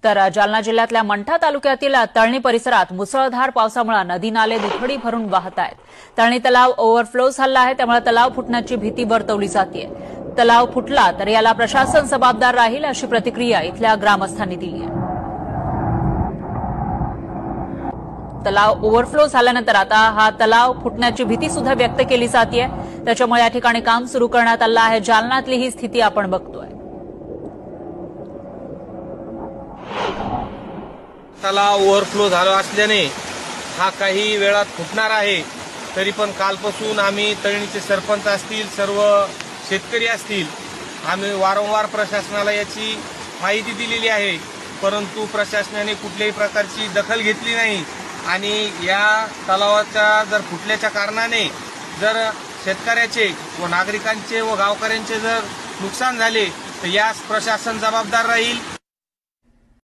तर जालना जिल्ह्यातल्या मंठा तालुक्यातील तळणी परिसरात मुसळधार पावसामुळे नदी नाले दुथडी भरून वाहत आहेत। तळणी तलाव ओव्हरफ्लो झाला आहे, त्यामुळे तलाव फुटण्याची भीती वर्तवली जाते। तलाव फुटला तर याला प्रशासन जबाबदार राहील अशी प्रतिक्रिया इथल्या ग्रामस्थांनी दिली आहे। तलाव ओव्हरफ्लो झाल्यानंतर आता हा तलाव फुटण्याची भीती सुद्धा व्यक्त केली जाते, त्याच्यामुळे या ठिकाणी काम सुरू करण्यात आलं आहे। जालन्यातली ही स्थिती आपण बघतोय। तलाव ओव्हरफ्लो झाला असल्याने हा काही वेळात फुटणार आहे। तरी पण कालपासून आम्ही तळणीचे सरपंच असतील, सर्व शेतकरी असतील, आम्ही वारंवार प्रशासनाला याची माहिती दिलेली आहे, परंतु प्रशासनाने कुठल्याही प्रकारची दखल घेतली नाही। आणि या तलावाच्या जर फुटल्याच्या कारणाने जर शेतकऱ्याचे व नागरिकांचे व गावकऱ्यांचे जर नुकसान झाले तर यास प्रशासन जबाबदार राहील।